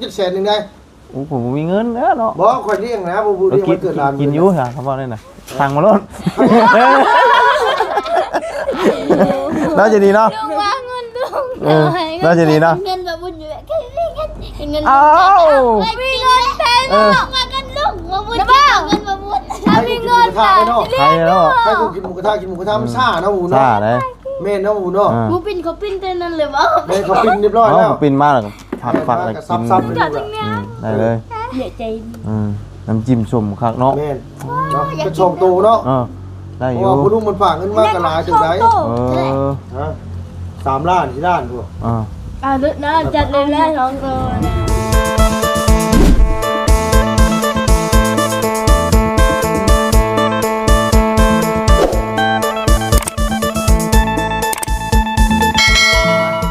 700,000นึงได้โอ้ผมมีเงินเนาะบ่ข่อยเลี้ยงนะบ่เลี้ยงวันเกิดหลาน กินอยู่ค่ะเขาบอกได้น่ะสั่งมาโลดน่าจะดีเนาะลุงวางเงินลุง น่าจะดีเนาะเงินแบบบุญอยู่แค่นี้เงิน อ้าว มีเงินแทนมากันลุงมาบุญเงินมาบุญถ้ามีเงินค่ะ ใครเนาะ ใครกูกินหมูกระทะมันซ่าเนาะหมู ซ่า เนาะ เลย แม่นเนาะหมูเนาะ มูปิ้นเขาปิ้นเต้นนั่นเลยวะ แม่เขาปิ้นเรียบร้อยแล้ว ปินมากเลยผักอะไรกิน ซับๆไป ได้เลย เหนื่อยใจ น้ำจิ้มชมคักเนาะ แม่นเนาะเป็นชมโตเนาะได้อ เพ ยู่ ราะว่าผู้ลุงมันฝากเงินมากกะลาจังได๋ฮะ3 ล้าน4 ล้านพวก ลึกนะจัดเลยแล้วน้องเกิน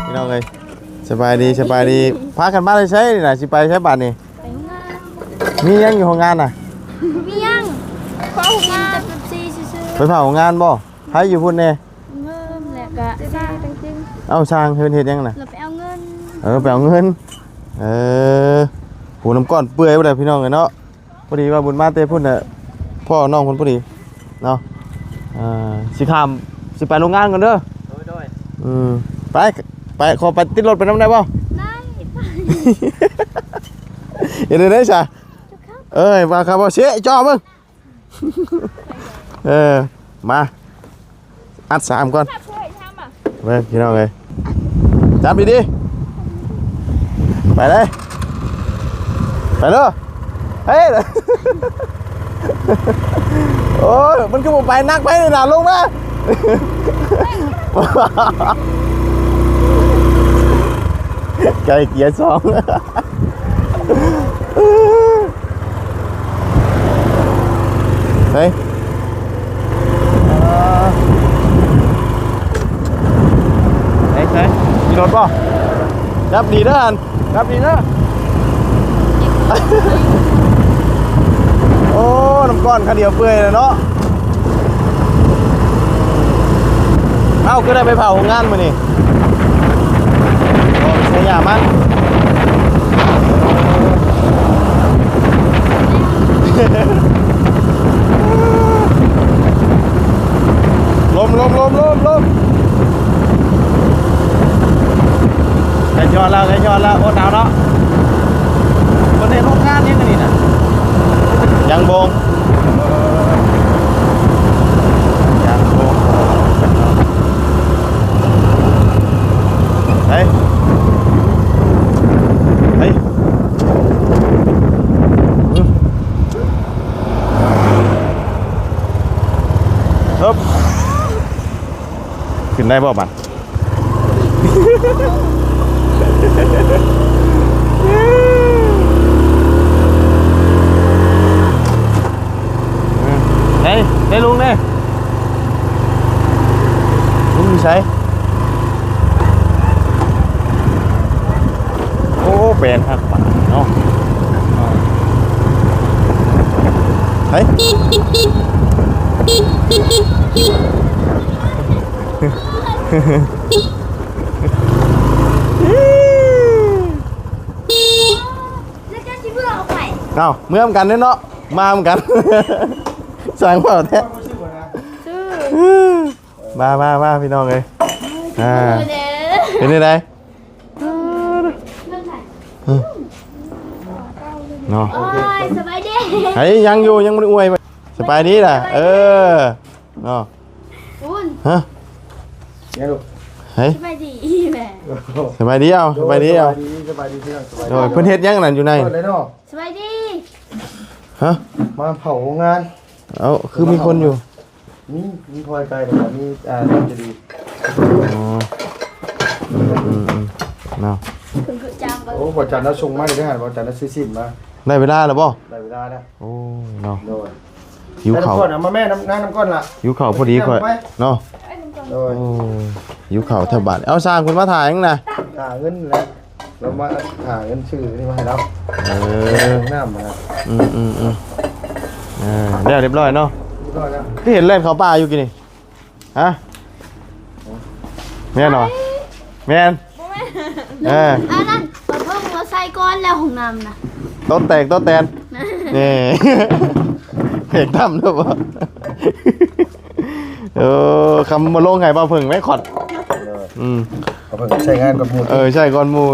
พี่น้องเลยสบายดีพากันบ้านเลยใช่น่ะสิไปใช้บัตรนี่ ไปงาน มียังอยู่ของงานน่ะ มียังเข้างานแต่ซีซื่อ ไปเผางานบ่ให้อยู่พุ่นแน่ เงินแหละกะสร้างจริง เอาช่างเฮ็ดยังน่ะ เราไปเอาเงิน ไปเอาเงินหูน้ำก้อนเปื่อยไปเลยพี่น้องเลยเนาะพอดีว่าบุญมาเต้พุ่นน่ะพ่อน้องคนพอดีเนาะสิข้ามสิไปโรงงานกันเด้อไปขอไปติดรถไปน้ำได้บ่ ได้ เห็นได้ใช่มาครับบ่เสียจ่อมึงมาอัด3ก่อนเว้ยพี่น้องเลยจับดีๆไปเลยไปเลยเฮ้ยโอ้ยมันก็บ่ไปนักไปเลยนะลงนะไก่เกียร์2เฮ้ยมีรถป่ะรับดีเด้อรับดีเด้อโอ้น้ำก้อนข้าเดียวเปื่อยเลยเนาะเอ้าก็ได้ไปเผาโรงงานมานี่ใช้ยามันลมแค่ย้อนแล้วโอ้หนาวเนาะคนในโรงงานนี่กันนี่นะยังบงเฮ้ยฮึบขึ้นได้บ่บัดได้ลุงเนี่ยลุงมีใช้โอ้เป็นครับเนาะเฮ้ยเอาเมื่อมกันเนาะมาเหมือนกันสั่งเปล่าแท้มาพี่น้องเลยเป็นยังไงเนาะสบายดี เฮ้ยยังอยู่ยังไม่ได้อวยสบายดีล่ะเนาะ คุณ ฮะ เนี่ยลูก เฮ้ย สบายดีแม่ สบายดีเอาสบายดีพี่น้องสบาย โดยเพิ่นเฮ็ดยังนั่นอยู่ใน เปิดเลยเนาะ สบายดี ฮะ มาเผาโรงงาน เอาคือมีคนอยู่ มีพลอยไกลแต่ว่ามีน่าจะดี อ๋อเนาะ คุณคือจางก็ โอ้บ่จันทร์น่ะส่งมาได้หั่นบ่จันทร์น่ะซื้อซิมมา ได้เวลาแล้วบ่ ได้เวลาแล้ว โอ้เนาะ โดย หิวข้าว น้ำก้อนเอามาแม่น้ำก้อนล่ะ หิวข้าวพอดีค่อยเนาะ โดย โอ้หิวข้าวแถวบ้านเอาสร้างคุณมาถ่ายยังนะ หาเงินแล้วเรามาหาเงินชื่อนี่มาให้เราน้ำมา ได้เรียบร้อยเนาะ ร้อยแล้ว ที่เห็นเล่นเขาป่าอยู่กี่นี่ฮะแม่นเหรอแม่นอันนั้นเพิ่งมาใส่ก่อน อนแล้วของน้ำนะ ต้นแตกต้นแตนนี่ เพกตั้มด้วยบ่คำมาลงไงบ่เพิ่งไม่ขอดเอาไปใช้งานกับหมู ใช่ก่อนหมู่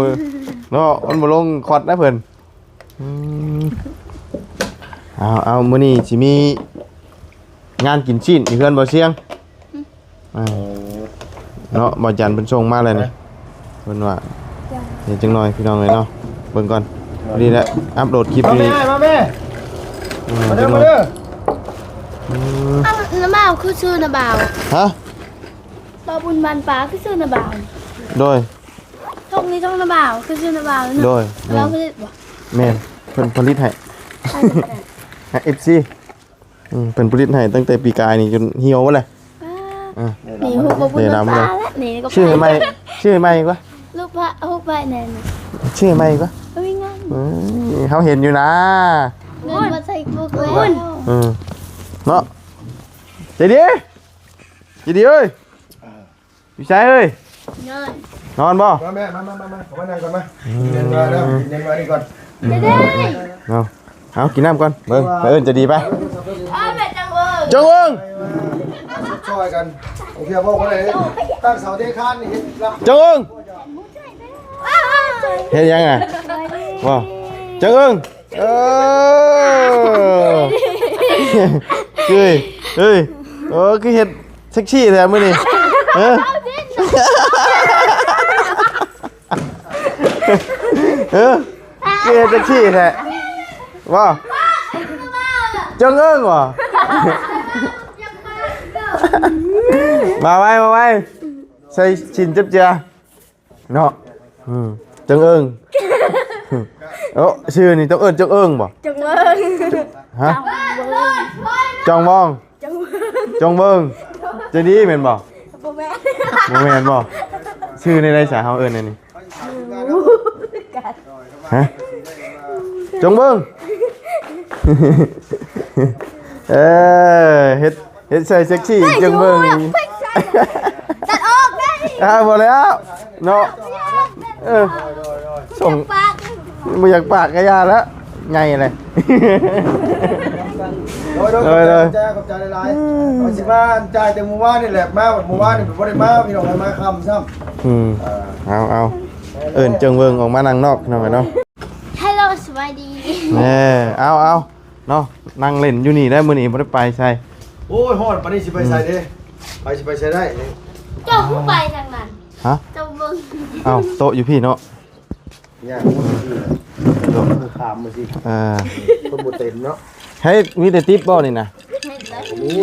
เนาะมันมาลงขอดนะเพิ่นเอามื้อนี้สิมีงานกินชิ้นอยู่เพื่อนบ่เสียงเนาะบ่จันเพิ่นส่งมาเลยนี่เพิ่นว่าเดี๋ยวจังหน่อยพี่น้องเอ้ยเนาะเบิ่งก่อนดีแหละอัปโหลดคลิป มา นี้ แม่มาเด้อมาเด้อ น้ำบ่าวคือชื่อน้ำบ่าว ฮะ ปอบุญบานป้าคือชื่อน้ำบ่าว โดย ทงนี้ทงน้ำบ่าวคือชื่อน้ำบ่าว โดย เราผลิตบ่ แม่นเพิ่นผลิตให้ FC เพิ่นผลิตให้ตั้งแต่ปีกายนี่จนเหี่ยวเลย นี่หุบปอบุญบานป้าและนี่ก็ ชื่อใหม่ชื่อใหม่อีกวะ ลูกพระหุบไปแน่น ชื่อใหม่อีกวะ วิ่งงาน เขาเห็นอยู่นะ เงินมาใส่บุกแล้ว เนาะเจดีเอ้ยพี่ชายเอ้ย เงิน นอนบ่ มาแม่มาขอมานั่งก่อนมาเรียนมาแล้วเรียนมานี่ก่อน จะได้ เอากินน้ำก่อนเบิ่งไปเอิ้นจะดีไป อ้าวแม่จังเอิญ จงเอิง ช่วยกันโอเคบอกว่าอะไรตั้งเสาเทคานนี่รับ จงเอิง อ้าว เฮ็ดยังไงว้าจงเอิงเฮ้ยคือเฮ็ดเซ็กซี่แท้มื้อนี้คือเฮ็ดเซ็กซี่แท้ว้าจงเอิงว่ะมาไว้ใส่ชินจับเจียเนาะจงเอิงชื่อนี่ต้องเอิ้นจงเอิงบ่ จังเอิญ ฮะจองมองจงเบิ่งจะดีแม่นบ่ บ่แม่ บ่แม่นบ่ชื่อในไรสาเฮาเอิ้นอันนี้ฮะจงเบิ่งเฮ็ดใส่เซ็กซี่จงเบิ่ง ตัดออกได้ บ่แล้วเนาะส่ง ปาก บ่อยากปากกะยาแล้วไงเลย โดยขอบใจหลายๆเอาสิมาจ่ายแต่หมู่บ้านนี่แหละมาหมู่บ้านนี่บ่ได้มาพี่น้องมาค่ำซ้ำเอาเอิ้นจงเบิ่งออกมานั่งนอกหน่อยเนาะ ฮัลโหลสวัสดี เอาเนาะนั่งเล่นอยู่นี่ได้มื้อนี้บ่ได้ไปใช่ โอ้ยฮอดปานนี้สิไปใส่เด้ไปสิไปใส่ได้ เจ้าผู้ไปทางนั้น ฮะ เจ้าเบิ่ง เอาโต๊ะอยู่พี่เนาะ เนี่ยคนถามมาสิคนบ่เต็มเนาะ ให้มีแต่ติ๊บบ่นี่นะ นี่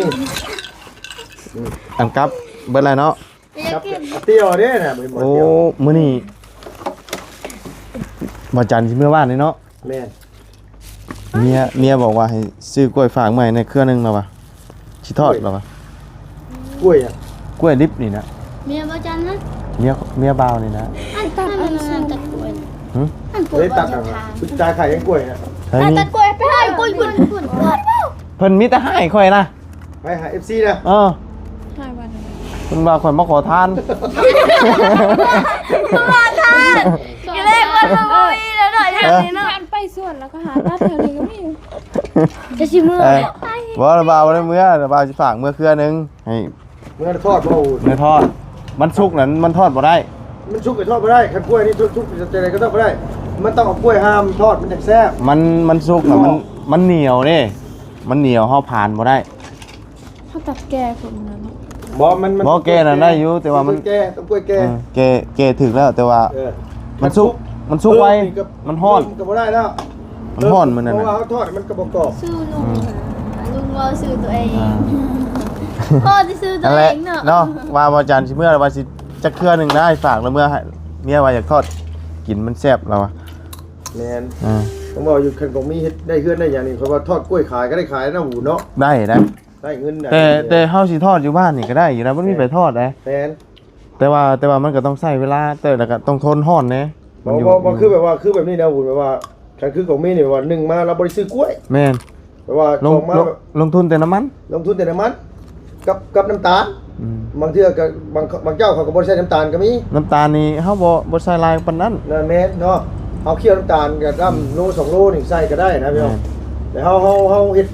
อันกับเบิดแล้วเนาะ ครับเตี้ยวเด้น่ะบ่ โอ้ เตี้ยว มื้อนี้บ่จันทร์สิมื้อวานนี่เนาะ แม่น เมียบอกว่าให้ซื้อกล้วยฝากใหม่ในเครือนึงแล้วว่ะสิทอดแล้วว่ะ กล้วยอ่ะ กล้วยดิบนี่นะ เมียบ่จันนะ เมียบ่าวนี่นะ อันตัดอันตัดกล้วย หึ อันปวด ได้ตักอ่ะคุณตาไข่ยังกล้วยน่ะ เฮ้ย อัน นี่ ตัดกล้วยไปให้กล้วยบุญ เพิ่นมีแต่ให้ข่อยนะ ไปหา FC นะ ใช่วัน เพิ่นว่าข่อยมาขอทาน มาทานกินเลยคนมาบ่มีแล้วหน่อยแถวนี้เนาะ การไปสวนแล้วก็หาตัดแถวนี้ก็มีอยู่ จะสิมื้อ บ่ระบาวได้เมื่อระบาวสิฝากเมื่อเครือนึงให้ เมื่อทอดบ่ เนื้อทอดมันสุกนั้นมันทอดบ่ได้ มันชุบไปทอดบ่ได้คันกล้วยนี่ชุบจะอะไรก็ต้องบ่ได้มันต้องเอากล้วยห้ามทอดมันจะแซ่บ มันสุกน่ะมันเหนียวเด้มันเหนียวเฮาผ่านบ่ได้ เขาตัดแก่คนนั้นเนาะ บ่แก่น่ะได้อยู่แต่ว่ามัน แก่ต้องกล้วยแก่ แก่ถึกแล้วแต่ว่า มันสุกไวมันฮ้อน ก็บ่ได้แล้ว มันฮ้อนมื้อนั้น เพ น่ะ ราะว่าเขาทอดมันก็บ่กรอบ ซื้อลุงว่าซื้อตัวเองพ่อจะซื้อตัว นั่น เอ แหละ งเนาะ เนาะว่าบ่จันทร์สิเมื่อว่าสิจักเครือนึงได้ฝากแล้วเมื่อให้เมียว่าอยากทอดกินมันแซ่บแล้วอ่ะ แม่นผมบอกอยู่คันของมีเฮ็ดได้เฮือนได้อย่างนี้เพราะว่าทอดกล้วยขายก็ได้ขายนะหูเนาะ ได้ ได้เงินน่ะ แต่เฮาสิทอดอยู่บ้านนี่ก็ได้อยู่นะมันมีไปทอดได้ แม่น แต่ว่ามันก็ต้องใช้เวลาแต่แล้วก็ต้องทนร้อนแน่ บ่คือแบบว่าคือแบบนี้นะหูแบบว่าคันคือของมีนี่ว่า1มาเราบ่ได้ซื้อกล้วย แม่น แบบว่า ลง ของมา ลงทุนแต่น้ำมัน ลงทุนแต่น้ำมันกับน้ำตาลบางเทื่อก็บางเจ้าเขาก็บ่ใช้น้ำตาลก็มี น้ำตาลนี่เฮาบ่ใส่ลายปานนั้น นั่นแม่นเนาะ เอาเคี่ยวน้ำตาลกับน้ำโล2โลนี่ใส่ก็ได้นะพี่น้องแต่เฮาเฮ็ด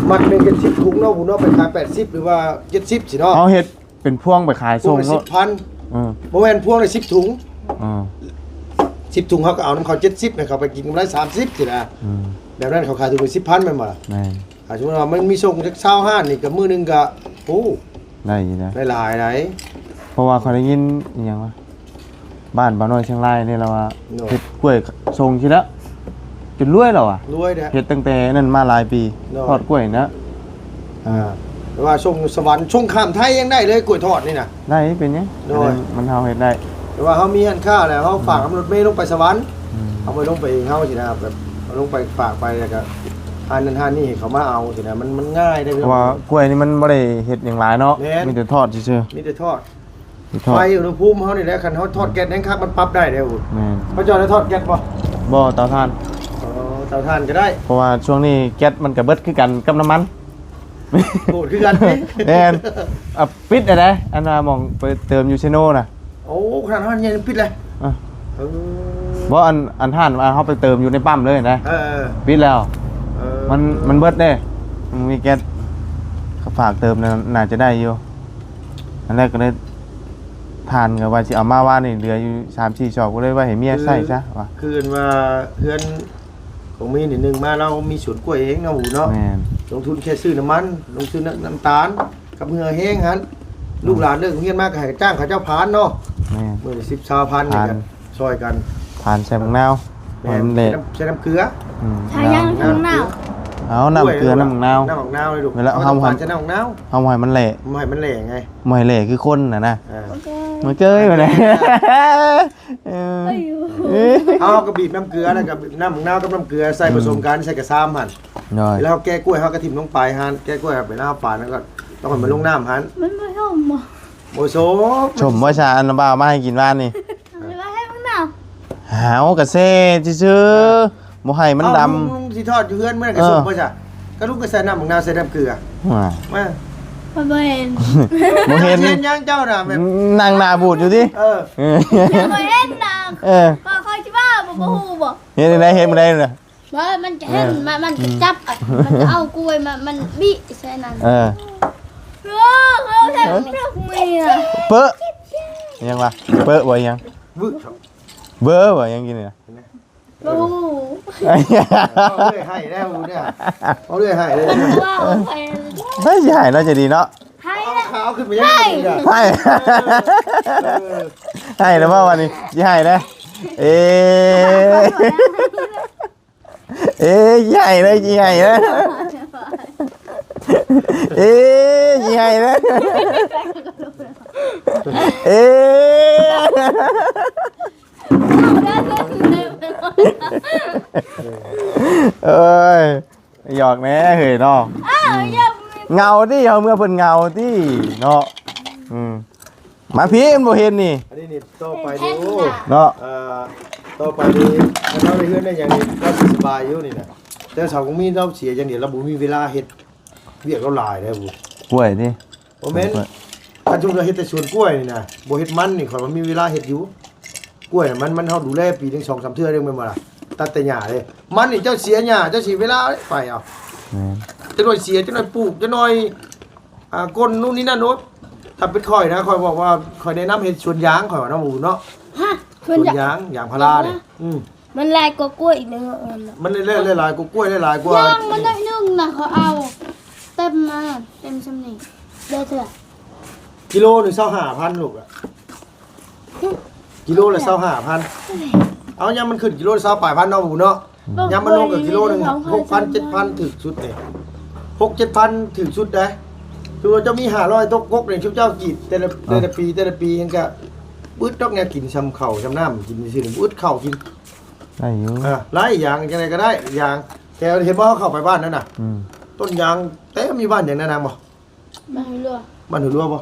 มัดหนึง70ถุงเนาะผมเนาะไปขาย80หรือว่า70สิเนาะ เอาเฮ็ดเป็นพ่วงไปขาย พว ส่ ง ง ละ เนาะ 10,000บ่แม่นพวงละ10ถุง 10ถุงเขาก็เอาน้ำเขา70ให้เขาไปกินกำไร30สินะแบบนั้นเขาขายถุงละ 10,000 แม่นบ่ล่ะ แม่น ถ้าสมมุติว่ามันมีส่งจาก25นี่ก็มื้อนึงก็โอ้ ได้อยู่นะ ได้หลายไหน เพราะว่าเขาได้ยินอหย่างว่าบ้านบ่าวน้อยเชียงรายนี่เราว่าเฮ็ดกล้วยส่งทีละจนรวยแล้วอ่ะ รวยเด้อ เฮ็ดตั้งแต่นั้นมาหลายปี เนาะ ทอดกล้วยนะ แต่ว่าส่งสวรรค์ส่งข้ามไทยยังได้เลยกล้วยทอดนี่น่ะ ได้เป็นหยัง โดย มันเฮาเฮ็ดได้ แต่ว่าเฮามีหันค่าแล้วเฮาฝากรถเมล์ลงไปสวรรค์เอาไปลงไปเองเฮาสินะครับแบบเอาลงไปฝากไปแล้วก็ทานนั้นทานนี่ให้เขามาเอาสินะมันง่ายได้ เพราะว่ากล้วยนี่มันบ่ได้เฮ็ดหยังหลายเนาะ แม่น มีแต่ทอดซื่อ มีแต่ทอด ๆมีทอด ไฟอุณหภูมิเฮานี่แหละคันเฮาทอดแก๊สแห้งคักมันปรับได้เด้อ แม่น เขาจอดให้ทอดแก๊สบ่ บ่เตาถ่าน อ๋อเตาถ่านก็ได้ เพราะว่าช่วงนี้แก๊สมันก็เบิดคือกันกับน้ำมัน โหดคือกันนี่ แม่นปิดได้อันว่ามองไปเติมอยู่เชโน่น่ะ โอ้ขนาดนั้นยังปิดเลย อ่ะ เออ บ่อันท่านว่าเฮาไปเติมอยู่ในปั๊มเลยนะ เออ ปิดแล้ว เออ มันเบิดเด้มันมีแก๊สเขาฝากเติมน่าจะได้อยู่อันแรกก็เลยทานกับว่าสิเอามาว่านี่เหลืออยู่3-4ชอบก็เลยว่าให้เมียใส่ซะว่า คือว่าเพื่อนของมีนิดนึงมาเรามีสวนกล้วยเองเนาะหูเนาะ แม่น ลงทุนแค่ซื้อน้ำมันลงทุนน้ำตาลกับเหือแห้งหันลูกหลานเลิกเรียนมากให้จ้างเขาเจ้าพานเนาะ แม่น มื้อละ10-20,000นี่กันช่วยกัน ทานใส่บักนาวให้มันเละ ใช้น้ำเกลือ อืม ทายังทางหนาว เอาน้ำเกลือน้ำบักนาว น้ำบักนาวเลยลูก เวลาเอา เอา หั่น ใช้น้ำบักนาว เอาให้มันเละ ไม่ให้มันแหล่ไง บ่ให้เละคือคนน่ะนะ อ่า โอเค มันเกยมาเลยเออ เอากระบีบน้ำเกลือแล้วกับน้ำบักนาวกับน้ำเกลือใส่ผสมกันใส่กระซ้ำหั่น น้อย แล้วแก้กล้วยเขากระถิ่มลงไปหั่นแก้กล้วยไปหน้าฝาแล้วก็ต้องให้มันลงน้ำหั่น มันไม่ชมอ่ะ โมโซ ชมว่าชาอันน้ำบ่าวมาให้กินบ้านนี่ มันไม่ให้มันหนาว หาวกระเซ่ซื่อๆบ่ให้มันด ลุงสิทอดอยู่เพื่อนเมื่อไหร่กระสุนป่ะจ้ะก็ลูกก็ใส่น้ำบักนาวใส่น้ำเกลือ ำว้า มา มันไม่เห็น บ่เห็น เทียนย่างเจ้าน่ะแบบ นั่งหน้าบูดอยู่ดิ เออ เออ มันไม่เห็นนะ เออ ก็คอยคิดว่าบ่ฮู้บ่ เห็นได้เห็นบ่ได้น่ะ ว่ามันจะเห็นมันจะจับอ่ะมันจะเอากล้วยมันบี้ใส่นั่น เออ เขาใส่พวกเมีย เป๊ะยังวะเป๊ะบ่ยัง บึ้ง เบ้อบ่ยังกินนี่นะ บู เอาเรื่อยให้แล้วเนี่ยเอาเรื่อยให้เลย ว่าไป ได้สิให้เนาะจะดีเนาะ ให้ เอาขาวขึ้นไปยังไงเนี่ย ให้ให้แล้วว่าวันนี้สิให้นะเอ๊ะเอ๊ะสิให้นะสิให้นะเอ๊ะสิให้นะเอ๊ะเอ้ยหยอกแหน่เฮ้ยเนาะ อ้าวยัง เงาที่เอาเมื่อเพิ่นเงาที่เนาะมาพี่มันบ่เห็นนี่ อันนี้นี่ต่อไปดู เนาะ ต่อไปนี่ถ้าเราได้เฮือนได้อย่างนี้เราสิสบายอยู่นี่นะแต่สาวของมีเราเสียอย่างเดียวเราบ่มีเวลาเฮ็ดเวียกเราหลายแล้วบุ กล้วยนี่ บ่แม่นถ้าจุ่มเราเฮ็ดแต่สวนกล้วยนี่นะบ่เฮ็ดมันนี่ข่อยมันมีเวลาเฮ็ดอยู่กล้วยน่ะมันเฮาดูแลปีนึง 2-3 เทื่อเด้แม่นบ่ล่ะตัดแต่หญ้าเลยมันนี่เจ้าเสียหญ้าเจ้าสิเวลาไปเอา แม่น จะหน่อยเสียจะหน่อยปลูกจะหน่อยก้นนู่นนี่นั่นโน้ตถ้าเป็นข่อยนะข่อยบอกว่าข่อยแนะนำเฮ็ดสวนยางข่อยว่าน้ำหมูเนาะ ฮะ สวนยางยางพาราเนี่ย มันลายกว่ากล้วยอีกนึงอ่ะ มันเล่นหลายๆกูกล้วยหลายๆกว่า ย่างมันได้นึงนะเขาเอาเต็มมาเต็มสำนีเด้อเถอะ กิโลหนึ่ง25,000ลูกอะกิโลละ25,000เอายามมันขึ้นกิโลละ28,000เนาะหมูเนาะยามมันลงกับกิโลหนึง6,000 7,000ถึงสุดนี่6-7,000ถึงสุดได้คือว่าจะมี500ตกกกนี่ชุบเจ้ากีดแต่ละปียังก็บึดดอกแนวกินชำข้าวชำน้ำกินซื่อๆบึดข้าวกิน ได้อยู่ หลายอย่างจังไดก็ได้อย่างแกเห็นบ่เขาเข้าไปบ้านนั่นน่ะ ต้นยางเต็มมีบ้านอย่างนั้นนางบ่ มาให้เลือก บ้านหัวรัวบ่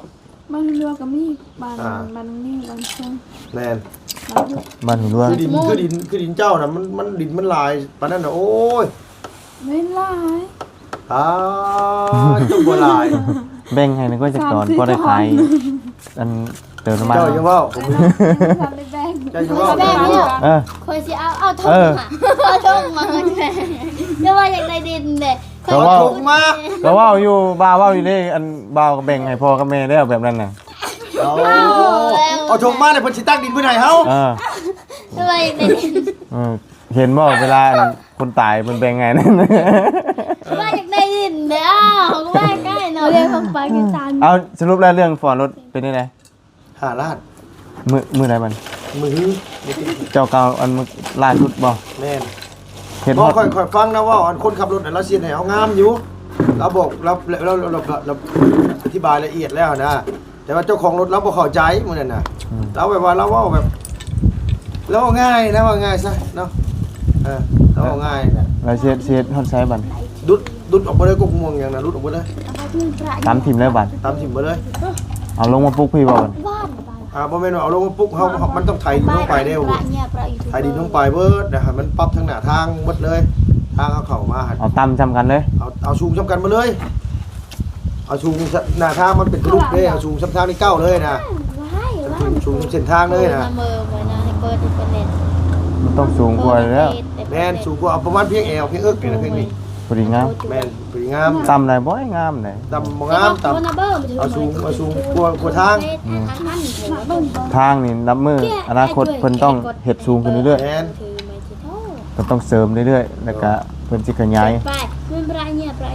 บางเรือก็มีบางนี่บางช่วง แม่น บ้านหูรัว คือดินเจ้าน่ะมันดินมันหลายปานนั้นน่ะโอ้ย ไม่หลาย จังบ่หลาย แบ่งให้นึกว่าจะตอนก็ได้ขายอันเติมน้ำมัน เจ้าอย่าเว้าผม ทำได้แบ่ง ใจจะว่า แม่เนี่ย เ คอยสิเอาทงมาเอาทงมาแม่เดี๋ยวว่าอยากได้ดินเด้ ก็ว่า ถูกมา ก็ว่าอยู่บ่าวว่าอยู่นี่อันบ่าวก็แบ่งให้พ่อกับแม่แล้วแบบนั้นน่ะ เอาชงมาเนี่ยเพิ่นสิตั้งดินเพิ่นให้เฮา เดี๋ยวว่าอยากได้ดิน เห็นบ่เวลาคนตายมันแบ่งไงนั่น ว่าอยากได้ดินเด้อของแม่ใกล้หน่อย เรียกของปากีสถาน เอาสรุปแล้วเรื่องฟอร์รถเป็นยังไง 5 ล้าน มือไหนมัน มือ เจ้าเก่าอันมือล่าสุดบ่ แม่น เห็น บ่ ฮอด ค่อยฟังนะว่าอันคนขับรถเราเสียให้เอางามอยู่เราบอกเราอธิบายละเอียดแล้วนะแต่ว่าเจ้าของรถเราบ่เข้าใจมื้อนั้นน่ะเราแบบว่าเราเว้าแบบเราเอาง่ายนะว่าง่ายซะเนาะเราเอาง่ายนะ เราเสียฮอดไซบัน ดุดออกมาเลยกกม่วงอย่างนั้นดุดออกมาเลย ตามทีมแล้วบัน ตามถิ่มมาเลย เอาลงมาปลุกพี่บ่บัน บ้าน บ่แม่นว่าเอาลงมาปุ๊บเฮามันต้องไถดินลงไปเด้อ เนี่ยประอยู่ ไถดินลงไปเบิดนะฮะมันปรับทั้งหน้าทางหมดเลยทางเข้ามา เอาตั้มจำกันเลย เอาสูงสำกันมาเลยเอาสูงหน้าทางมันเป็นกระลุกเด้เอาสูงสำทางที่เก้าเลยนะ ว้ายว้าย สูงเส้นทางเลยนะ เบอร์ไว้นะให้เปิดเป็นเน็ต มันต้องสูงกว่าแล้ว แม่นสูงกว่าเอาประมาณเพียงเอวเพียงเอิกนี่นะเพียงนี้ พอดีงาม แม่นสวยงาม ตั้มไหนบ่อยงามไหน ต่ำบ่งามต่ำเอาสูงกว่าทาง ทางนี่นับมืออนาคตเพิ่นต้องเฮ็ดสูงขึ้นเรื่อย แม่น ๆก็ต้องเสริมเรื่อยๆแล้วก็เพิ่นสิขยาย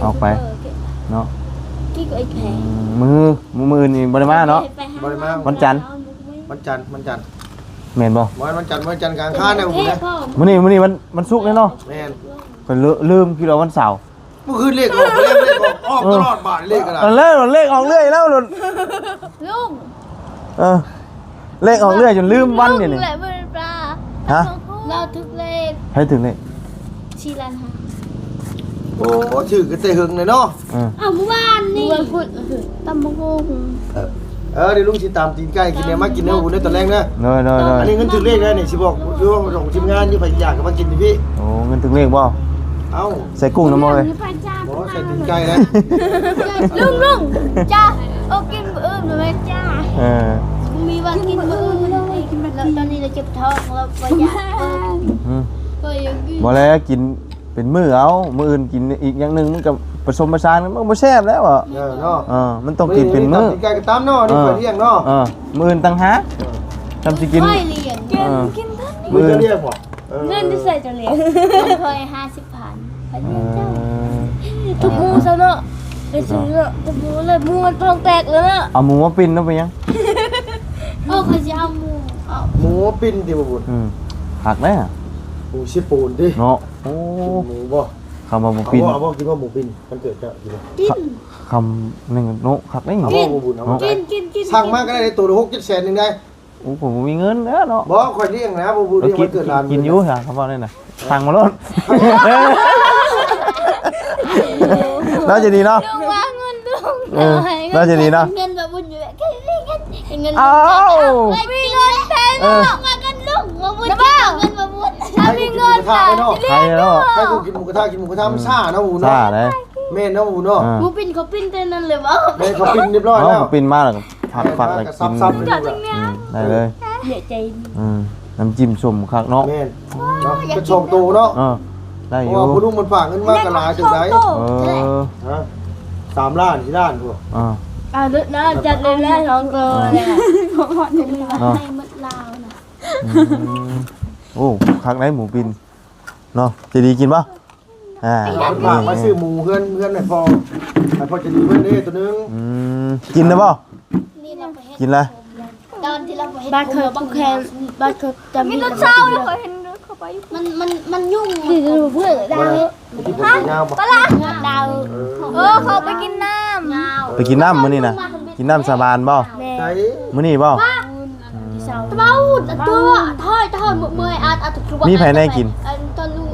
ออกไป เนาะ กี่ก็ไอ้แผล มือนี่บ่ได้มาเนาะ วันจันทร์ วันจันทร์ แม่นบ่ วันจันทร์กลางค่าเนี่ยผมนะ มื้อนี้มันศุกร์เลยเนาะ แม่น ก็ลืมคิดว่าวันเสาร์ เมื่อคืนเลขออกเลขออกตลอดบาทเลขอะไร เลขออกเรื่อยแล้วหลุด ลุง เลขออกเรื่อยจนลืมวันเนี่ยนี่ แหละเป็นปลา ฮะ เราทุกเลข ให้ถึงเลข ชีรันฮะ โอ้ชื่อกันแต่หึงเลยเนาะ อ้าวเมื่อวานนี่วันพุธตำมะฮง เดี๋ยวลุงสิตามตีนไก่กินเนี่ยมากินเนื้อหูในตอนแรกนะ น้อย อันนี้เงินถึงเลขได้นี่สิบอกอยู่ว่าของทีมงานอยู่ไปอยากกับมากินดิพี่ โอ้เงินถึงเลขบ่ เอ้า ใส่กุ้งน้ำมันเลย บอกใส่ตีนไก่นะ ลุงจ้าโอ้กินมื้ออื่นไหมจ้า มีวันกินมื้ออื่นแล้วตอนนี้เราเจ็บท้องเราประหยัดก็ยังกิน บ่แล้วกินเป็นมื้อเอามื้ออื่นกินอีกอย่างนึงมันก็ผสมผสานมันบ่แซ่บแล้วอ่ะ เนาะ มันต้องกินเป็นมื้อ ตีนไก่ก็ตามเนาะนี่เปิดเที่ยงเนาะ มื้ออื่นต่างหากทำสิกิน ค่อยเรียนกิน มือจะเรียกบ่ เงินที่ใส่จะเรียนค่อย50,000ไปเรียนเจ้าทุกมูซะเนาะไปซื้อทุกมูเลยมูมันท้องแตกแล้วเนาะ เอาหมูมาปิ้นเนาะไปยัง โอ้เขาจะเอามูเอา หมูปิ้นที่บ่บุญ ผักได้อ่ะ หมูชิปูนดิ เนาะโอ้ หมูบ่ คำว่าหมูปิ้น เอาบ่กินว่าหมูปิ้นมันเกิดจากกิน กิน คำนึงเนาะผักได้หรอ เอาบ่บุญเอาบ่ กิน สั่งมาก็ได้ตัวละ6-7แสนนึงได้ โอ้ผมมีเงินแล้วเนาะ บ่ค่อยเลี้ยงนะบ่บุญเลี้ยงวันเกิดหลาน กินอยู่ค่ะคำว่าได้น่ะสั่งมาแล้ว น่าจะดีเนาะ ลุงว่าเงินลุง น่าจะดีเนาะ เงินแบบบุญอยู่แค่นี้เงิน อ้าว มีเงินแทนมากันลุงมาบุญเงินมาบุญถ้ามีเงิน ทานเนาะ ใครเนาะ ใครกูกินหมูกระทะมันซ่าเนาะหมู ซ่า เนาะ เลย แม่นเนาะหมูเนาะ มูปิ้นเขาปิ้นเท่านั้นเลยว่า แม่เขาปิ้นเรียบร้อยแล้ว เอาปิ้นมาแล้วก็ผัดอะไรกิน ซับๆเลย ได้เลย เหนื่อยใจ น้ำจิ้มส้มคักเนาะ แม่นเนาะเป็นชงโตเนาะ ได้ เพ อ ราะ ยู่ ว่าผู้ลุงมันฝากเงินมากกะลาจังได เออ ฮะ3 ล้าน4ล้านพวก ลึกนะจัดเลยแล้วน้องเกลือเลย ของหอดอย่างนี้ ให้มดลาวนะ โอ้คักได้หมูปิ้นเนาะจะดีกินป่ะมันฝากมาซื้อหมูเพื่อนให้พอจะดีเพื่อนเด้ตัวนึง กินได้ป่ะ นี่เราไปเฮ็ด กินเลย ตอนที่เราไปเฮ็ดบ้านเคยบางแคนบ้านเคยจะมีรถเช่าเลยเคยเห็นเข้าไปมันยุ่งดิดูเพื่อนดาว ที่ผมยาวบ่ ปลาดาวเขาไปกินน้ำ ไปกินน้ำมื้อนี้นะกินน้ำสาบานป่ะ ใจ มื้อนี้ป่ะ เบ้าตัวถอยเมื่อยอาทุก มีภายในกิน ตอนลุง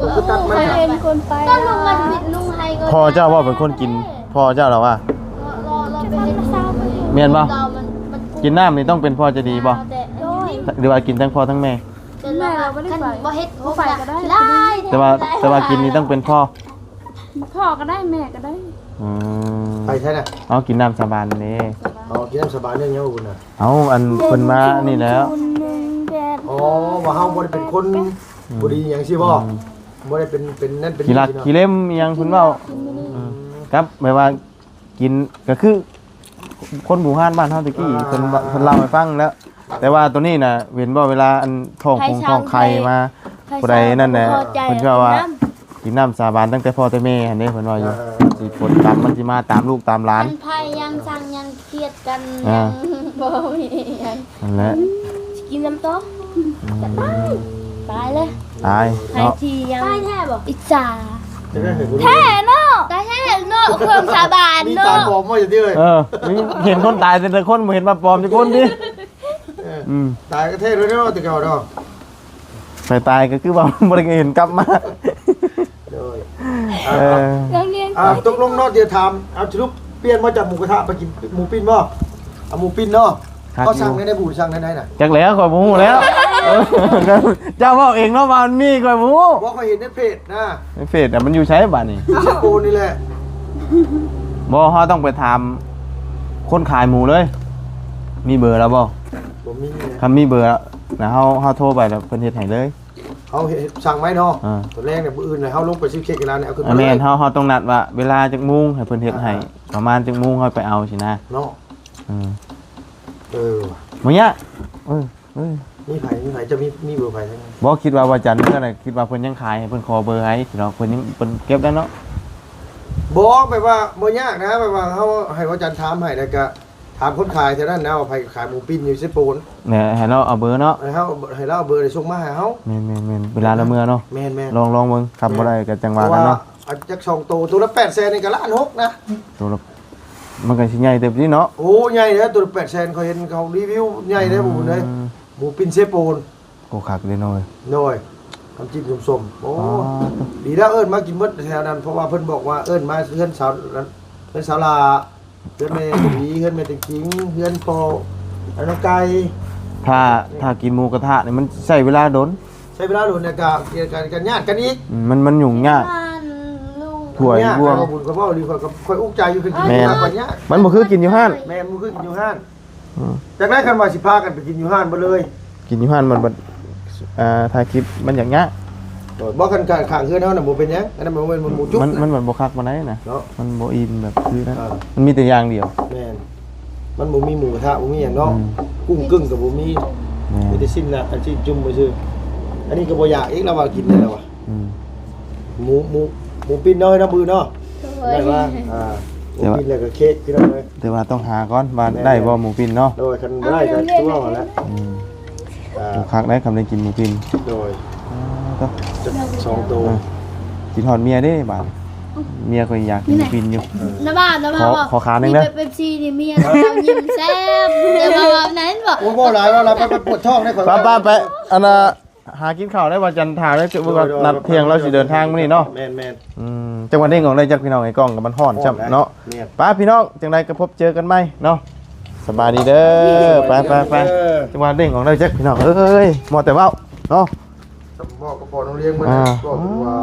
ใครเป็นคนไป ตอนลุงมันผิดลุงให้เงิน พ่อเจ้าว่าเป็นคนกินพ่อเจ้าเหรอวะ เราไปเล่นเศร้า เมียนป่ะ เรามัน กินน้ำนี่ต้องเป็นพ่อจะดีป่ะหรือว่ากินทั้งพ่อทั้งแม่ แม่เราไม่ได้ไปเฮ็ด ไปก็ได้ ไล่ แต่ว่ากินนี่ต้องเป็นพ่อ พ่อก็ได้แม่ก็ได้ ไปใช่น่ะ เอากินน้ำสาบานนี่ เอากินน้ำสบายเรื่องเงี้ยคุณน่ะ เอาอันเพิ่นมานี่แล้ว อ อ๋อว่าเฮาบ่ได้เป็นคนบ่ดีหยังสิบ่บ่ได้เป็นนั่นเป็น ขี้รักขี้เล่มอิหยังเพิ่นเว้าครับแบบว่ากินก็คือคนหมู่บ้านบ้านเฮาตะกี้เพิ่นเล่าให้ฟังแล้ว แต่ว่าตัวนี้น่ะเห็นบ่เวลาอันท้องไข่มาผู้ใดนั่นน่ะเพิ่นก็ว่ากินน้ำสาบานตั้งแต่พ่อแต่แม่หั่นเด้เพิ่นว่าอยู่สิผลกรรมมันสิมาตามลูกตามหลาน มันไผยังสั่งยังเครียดกันยังบ่มีหยัง นั่นแหละ กินน้ำโต๊ะตายเลย ตาย ใคร เนาะ ที่ยังตายแท้บ่อิจฉา จะได้เห็นบ่ แท้เนาะตายแท้เนาะเครื่องสาบาน มี เนาะ ตาบอมว่าอย่างนี้เลย เห็นคนตายแต่ละคนบ่เห็นมาปลอมจักคนดิอืม ตายก็เท่เลยเนาะแต่เก่าเนาะ ไปตายก็คือว่าบ่ได้เห็นกลับมา เลย เออ เรื่องเรียน ตกลงเนาะเดี๋ยวถามเอาสรุปเปลี่ยนมาจากหมูกระทะไปกินหมูปิ้นบ่เอาหมูปิ้นเนาะก็สั่งได้บูสั่งได้น่ะ จักแล้วข่อยบ่ฮู้แล้วเจ้าเว้าเองเนาะว่ามันมีข่อยบ่ฮู้ บ่เคยเห็นในเพจนะ ในเฟซมันอยู่ใช้บัดนี้ เชฟโกนี่แหละ บ่เฮาต้องไปถามคนขายหมูเลย มีเบอร์แล้วบ่ บ่มี คันมีเบอร์แล้วนะเฮาโทรไปแล้วเพิ่นเฮ็ดให้เลย เขาสั่งไว้เนาะ อ่า ตัวแรกเนี่ยมื้ออื่นเนี่ยเฮาลงไปซื้อเค้กร้านเนี่ยเอาขึ้น อั มาน เล แม่ ย นเฮาต้องนัดว่าเวลาจักโมงให้เพิ่นเฮ็ดให้ประมาณจักโมงเฮาไปเอาสินะ เนาะ อืม เออ บ่ยะเออ มีไผจะมีเบอร์ไผทั้งนั้น บ่คิดว่าจันทร์เมื่อไหร่คิดว่าเพิ่นยังขายให้เพิ่นขอเบอร์ให้สิเนาะเพิ่นยังเพิ่นเก็บได้เนาะ บอกไปว่าบ่ยากนะแบบว่าเฮาให้ว่าจันถามให้แล้วก็ถามคนขายเท่านั้นนะว่าไผขายหมูปิ้นอยู่เซโปน เนี่ยให้เราเอาเบอร์เนาะ ให้เราเอาเบอร์ได้ส่งมาให้เฮา แม่นเวลาละเมื่อเนาะ แม่น ลองเบิ่งครับบ่ได้ก็จัง เพ ว่า ราะ กัน ว่า เนาะ เอาจัก2ตัวละ800,000นี่ก็ล้านหกนะ ตัวละมันก็สิใหญ่เต็มที่เนาะ โอ้ใหญ่เด้อตัวละ800,000เขาเห็นเขารีวิวใหญ่เด้อหมูเลยหมูปิ้นเซโปน โอ้คักเด้น้อย น้อยน้ำจิ้มส้มๆโอ้ดีแล้วเอิ้นมากินหมดแถวนั้นเพราะว่าเพิ่นบอกว่าเอิ้นมาเฮือนสาวเฮือนสาวลาเฮือนแม่ตรีเฮือนแม่ตะคิงเฮือนปออันนั้นไก่ ถ้ากินหมูกระทะนี่มันใช้เวลาโดน ใช้เวลาโดนในการเกี่ยวกันญาติกันอีก มันยุ่งยาก ถ้วยบวง บุญก็บ่ดีกว่าก็ค่อยอุกใจอยู่คือกิน แม่น มากกว่าญาติ มันบ่คือกินอยู่ห้าน แม่นมันคือกินอยู่ห้านจากนั้นคันว่าสิพากันไปกินอยู่ห้านบ่เลย กินอยู่ห้านมันบ่ถ่ายคลิปมันอย่างยาก บ่กันข้างเฮือนเฮาน่ะบ่เป็นหยังอันนั้นมันเป็นหมูจุ๊บ มันเหมือนบ่คักบ่ได้นะ เนาะ มันบ่อินแบบคือนั้น อ่า มันมีแต่อย่างเดียว แม่นมันบ่มีหมูกระทะบ่มีหยังเนาะ อืม กุ้งกึ่งก็บ่มี แม่ มีแต่สิ้นละอันที่จุ่มไปซื่ออันนี้ก็บ่อยากอีกแล้วว่ากินได้แล้วว่ะ อืม หมูปิ้นเนาะให้น้ำมือเนาะได้ว่าหมูปิ้นแล้วก็เค้กพี่น้องเอ้ย แต่ว่าต้องหาก่อนว่าได้บ่หมูปิ้นเนาะ โดยคันบ่ได้ก็ตัวมาแล้ว อืม อ่า บ่คักได้คำได้กินหมูปิ้น โดย ต้อง จะ2ตัว กินฮอดเมียเด้บาดเมียก็อยากกินหมูปิ้นอยู่ น้าบ้านบอก ขอขาหนึ่งนะ มีเป๊ปซี่นี่เมียเรายิ้มแซ่บเดี๋ยวมาแบบนั้นบอก โอ้บ่หลายว่าเราไปปวดท้องได้ข่อย ป้าไปอันน่ะหากินข้าวได้ว่าจันทร์ถามได้จุว่านัดเที่ยงเราสิเดินทางมื้อนี้เนาะ แม่น จังหวัดเด้งของได้จักพี่น้องไอ้กล้องกับมันฮ้อนจ้ำเนาะ แม่น ป้าพี่น้องจังไดก็พบเจอกันใหม่เนาะสบายดีเด้อไปจังหวัดเด้งของได้จักพี่น้องเอ้ยหมอแต่ว่าเนาะ สมบอกกับพ่อโรงเรียนมื้อ อ่า นั้นก็ว่า